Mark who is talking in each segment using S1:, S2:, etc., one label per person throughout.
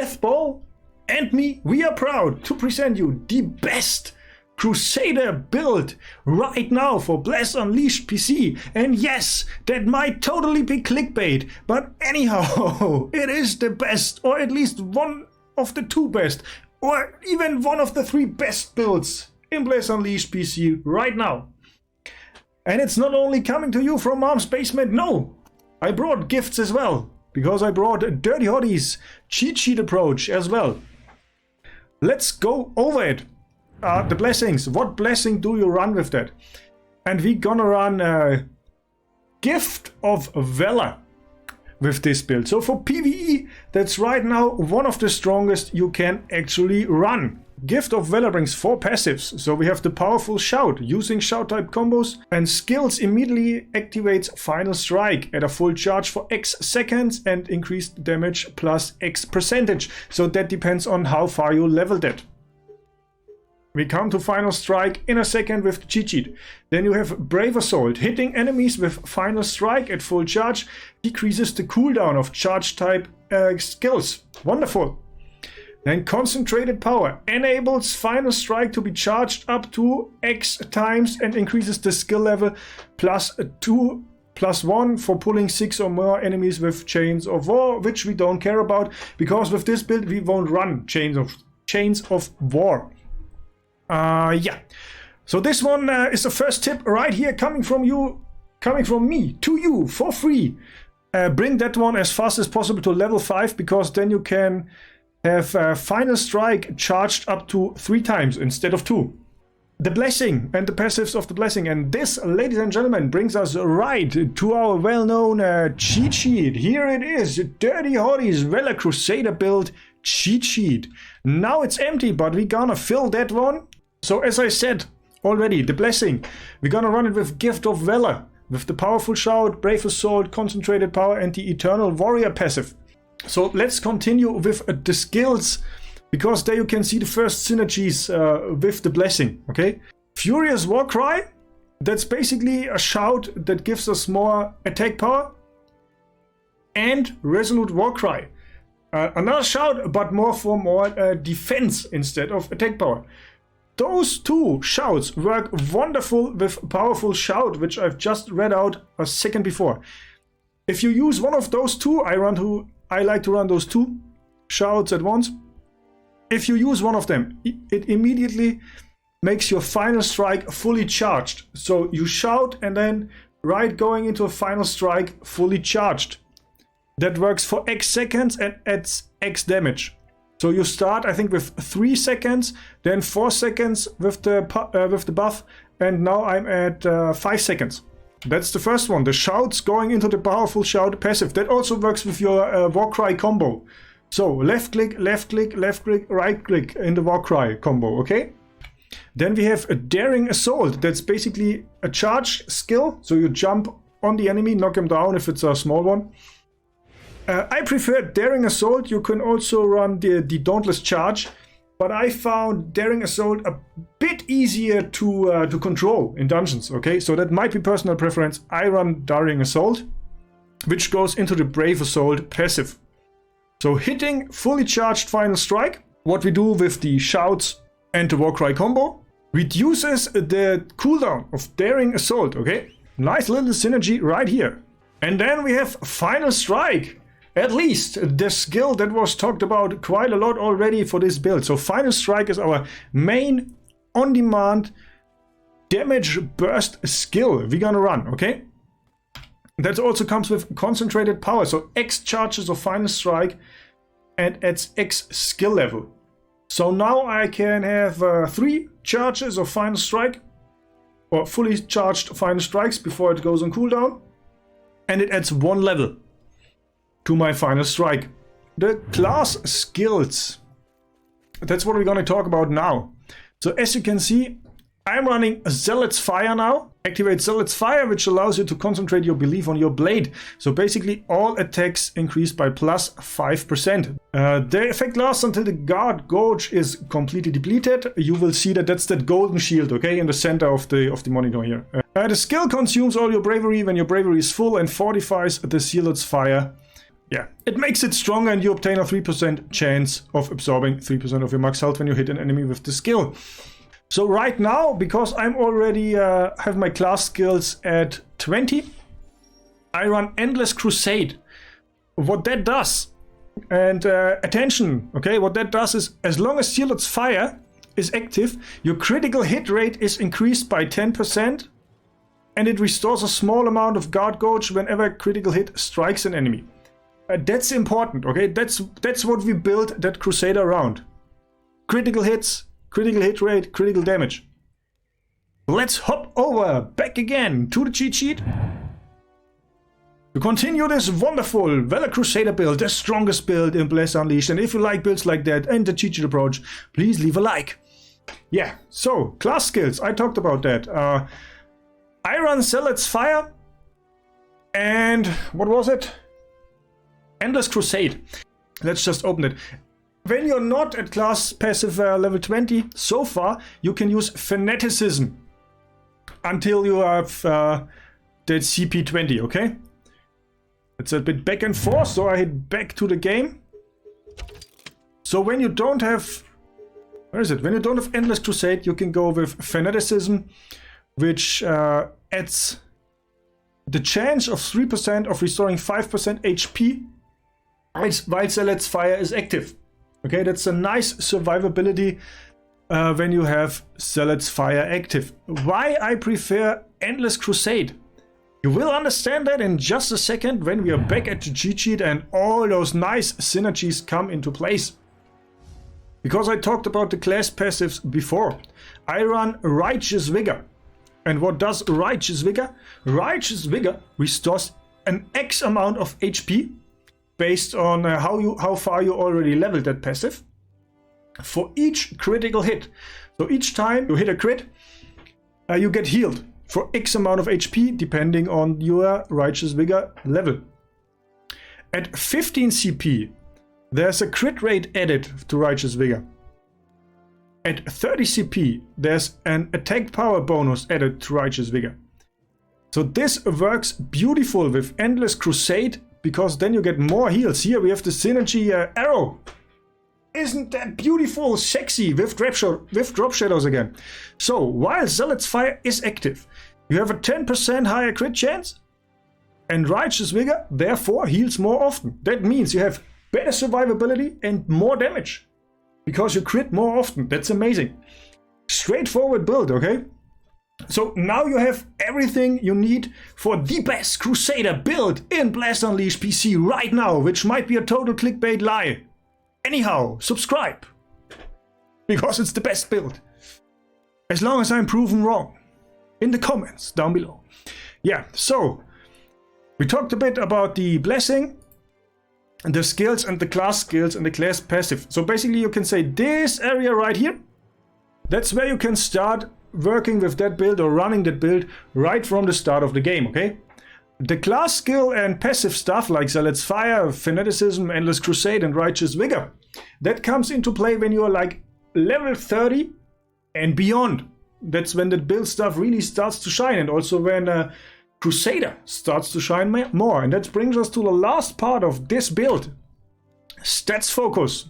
S1: Death Ball and me, we are proud to present you the best Crusader build right now for Bless Unleashed PC. And yes, that might totally be clickbait, but anyhow, it is the best, or at least one of the 2 best, or even one of the 3 best builds in Bless Unleashed PC right now. And it's not only coming to you from Mom's basement, no! I brought gifts as well, because I brought DirtyHotte's cheat sheet approach as well. Let's go over it. The blessings. What blessing do you run with that? And we're gonna run Gift of Valor with this build. So for PvE, that's right now one of the strongest you can actually run. Gift of Valor brings 4 passives. So we have the powerful shout, using shout type combos, and skills immediately activates Final Strike at a full charge for X seconds and increased damage plus X percentage. So that depends on how far you leveled it. We come to Final Strike in a second with the cheat sheet. Then you have Brave Assault. Hitting enemies with Final Strike at full charge decreases the cooldown of charge type skills. Wonderful. Then Concentrated Power enables Final Strike to be charged up to X times and increases the skill level +2/+1 for pulling 6 or more enemies with Chains of War, which we don't care about because with this build we won't run Chains of War. Yeah. So this one is the first tip right here, coming from me to you for free. Bring that one as fast as possible to level 5, because then you can have Final Strike charged up to 3 times instead of 2. The blessing and the passives of the blessing. And this, ladies and gentlemen, brings us right to our well-known cheat sheet. Here it is, DirtyHotte's Valor Crusader build cheat sheet. Now it's empty, but we're gonna fill that one. So as I said already, the blessing, we're gonna run it with Gift of Valor, with the powerful shout, Brave Assault, Concentrated Power, and the Eternal Warrior passive. So let's continue with the skills, because there you can see the first synergies with the blessing, okay? Furious Warcry, that's basically a shout that gives us more attack power. And Resolute Warcry, another shout, but more defense instead of attack power. Those 2 shouts work wonderful with Powerful Shout, which I've just read out a second before. If you use one of those 2, I like to run those 2 shouts at once. If you use one of them, it immediately makes your Final Strike fully charged. So you shout and then right going into a Final Strike fully charged. That works for X seconds and adds X damage. So you start, I think, with 3 seconds, then 4 seconds with the buff, and now I'm at 5 seconds. That's the first one, the shouts going into the powerful shout passive. That also works with your Warcry combo. So left click, left click, left click, right click in the Warcry combo, okay? Then we have a Daring Assault. That's basically a charge skill. So you jump on the enemy, knock him down if it's a small one. I prefer Daring Assault. You can also run the Dauntless Charge, but I found Daring Assault a bit easier to control in dungeons, okay? So that might be personal preference. I run Daring Assault, which goes into the Brave Assault passive. So hitting fully charged Final Strike, what we do with the shouts and the Warcry combo, reduces the cooldown of Daring Assault, okay? Nice little synergy right here. And then we have Final Strike. At least the skill that was talked about quite a lot already for this build. So Final Strike is our main on-demand damage burst skill we're gonna run, okay? That also comes with Concentrated Power. So X charges of Final Strike and adds X skill level. So now I can have 3 charges of Final Strike, or fully charged Final Strikes before it goes on cooldown. And it adds 1 level to my Final Strike. The class skills. That's what we're going to talk about now. So as you can see, I'm running Zealot's Fire now. Activate Zealot's Fire, which allows you to concentrate your belief on your blade. So basically all attacks increase by +5%. The effect lasts until the guard gauge is completely depleted. You will see that that's that golden shield, okay, in the center of the monitor here. The skill consumes all your bravery when your bravery is full and fortifies the Zealot's Fire yeah, it makes it stronger, and you obtain a 3% chance of absorbing 3% of your max health when you hit an enemy with the skill. So right now, because I'm already have my class skills at 20, I run Endless Crusade. What that does, and attention, okay, what that does is, as long as Zealot's Fire is active, your critical hit rate is increased by 10%, and it restores a small amount of guard gauge whenever a critical hit strikes an enemy. That's important, okay? That's what we built that Crusader around. Critical hits, critical hit rate, critical damage. Let's hop over back again to the cheat sheet to continue this wonderful Valor Crusader build, the strongest build in Bless Unleashed. And if you like builds like that and the cheat sheet approach, please leave a like. Yeah, so class skills, I talked about that. I run Zealot's Fire, and what was it? Endless Crusade. Let's just open it. When you're not at class passive level 20, so far, you can use Fanaticism until you have that CP 20, okay? It's a bit back and forth, so I hit back to the game. So when you don't have... Where is it? When you don't have Endless Crusade, you can go with Fanaticism, which adds the chance of 3% of restoring 5% HP while Zealot's Fire is active. Okay, that's a nice survivability when you have Zealot's Fire active. Why I prefer Endless Crusade? You will understand that in just a second when we are back at the cheat sheet and all those nice synergies come into place. Because I talked about the class passives before. I run Righteous Vigor. And what does Righteous Vigor? Righteous Vigor restores an X amount of HP based on how far you already leveled that passive for each critical hit. So each time you hit a crit, you get healed for X amount of HP depending on your Righteous Vigor level. At 15 CP, there's a crit rate added to Righteous Vigor. At 30 CP, there's an attack power bonus added to Righteous Vigor. So this works beautiful with Endless Crusade, because then you get more heals. Here we have the synergy arrow. Isn't that beautiful, sexy, with drop shadows again. So while Zealot's Fire is active, you have a 10% higher crit chance, and Righteous Vigor therefore heals more often. That means you have better survivability and more damage, because you crit more often. That's amazing. Straightforward build, okay? So now you have everything you need for the best Crusader build in Bless Unleashed PC right now, which might be a total clickbait lie. Anyhow, subscribe, because it's the best build. As long as I'm proven wrong. In the comments down below. Yeah, so we talked a bit about the blessing, the skills and the class skills and the class passive. So basically you can say this area right here, that's where you can start working with that build or running that build right from the start of the game, okay? The class skill and passive stuff like Zealot's Fire, Fanaticism, Endless Crusade and Righteous Vigor, that comes into play when you are like level 30 and beyond. That's when the build stuff really starts to shine, and also when Crusader starts to shine more. And that brings us to the last part of this build. Stats focus.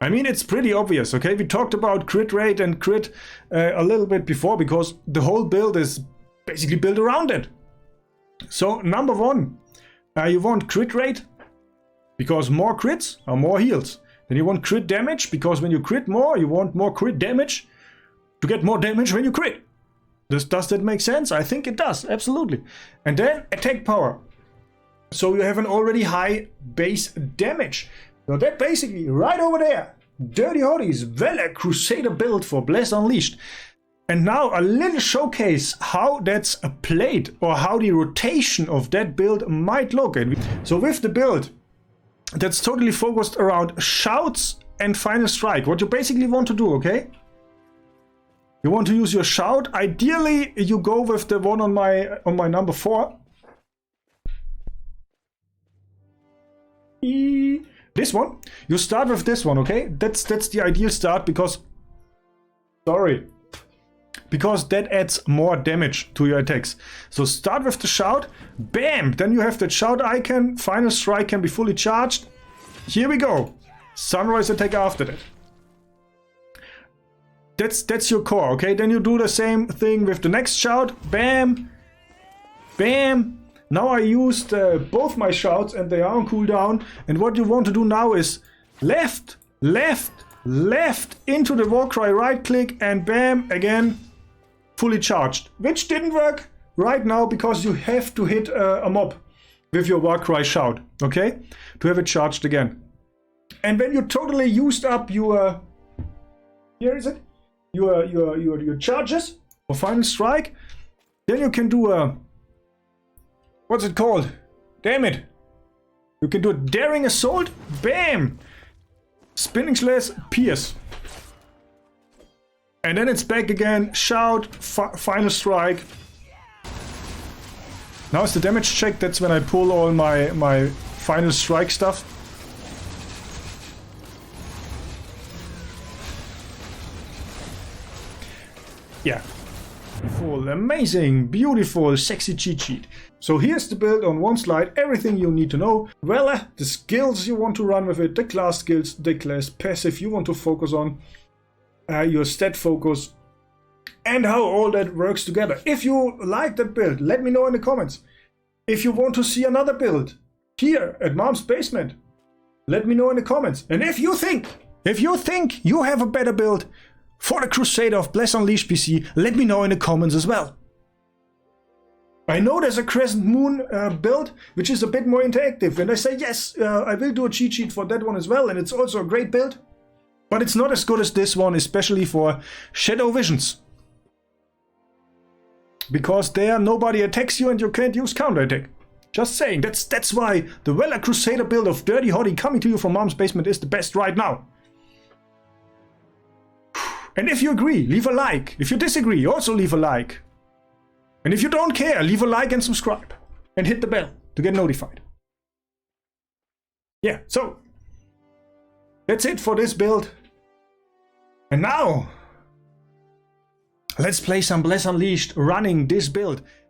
S1: I mean, it's pretty obvious, okay? We talked about crit rate and crit a little bit before, because the whole build is basically built around it. So, number one, you want crit rate, because more crits are more heals. Then you want crit damage, because when you crit more, you want more crit damage to get more damage when you crit. Does that make sense? I think it does, absolutely. And then attack power. So you have an already high base damage. So that basically, right over there, DirtyHotte's Valor Crusader build for Bless Unleashed. And now a little showcase how that's played, or how the rotation of that build might look. So with the build that's totally focused around shouts and final strike, what you basically want to do, okay? You want to use your shout. Ideally, you go with the one on my number 4. This one. You start with this one, okay? That's the ideal start, because... Sorry. because that adds more damage to your attacks. So start with the shout, bam, then you have that shout icon, final strike can be fully charged. Here we go, sunrise attack after that. That's your core, okay? Then you do the same thing with the next shout, bam, bam. Now I used both my shouts and they are on cooldown. And what you want to do now is left, left, left into the Warcry, right click and bam, again, fully charged. Which didn't work right now because you have to hit a mob with your Warcry shout, okay? To have it charged again. And when you totally used up your, here is it, your charges for final strike, then you can do a, what's it called? Damn it. You can do a daring assault. Bam! Spinning slash, pierce. And then it's back again. Shout, final strike. Now it's the damage check. That's when I pull all my final strike stuff. Yeah. Full, amazing, beautiful, sexy cheat sheet. So here's the build on one slide, everything you need to know. Well, the skills you want to run with it, the class skills, the class passive you want to focus on, your stat focus, and how all that works together. If you like that build, let me know in the comments. If you want to see another build here at Mom's Basement, let me know in the comments. And if you think you have a better build for the Crusader of Bless Unleashed PC, let me know in the comments as well. I know there's a Crescent Moon build, which is a bit more interactive, and I say yes, I will do a cheat sheet for that one as well, and it's also a great build. But it's not as good as this one, especially for Shadow Visions. Because there nobody attacks you and you can't use counter attack. Just saying, that's why the Valor Crusader build of DirtyHotte coming to you from Mom's Basement is the best right now. And if you agree, leave a like. If you disagree, also leave a like. And if you don't care, leave a like and subscribe. And hit the bell to get notified. Yeah, so that's it for this build. And now, let's play some Bless Unleashed running this build.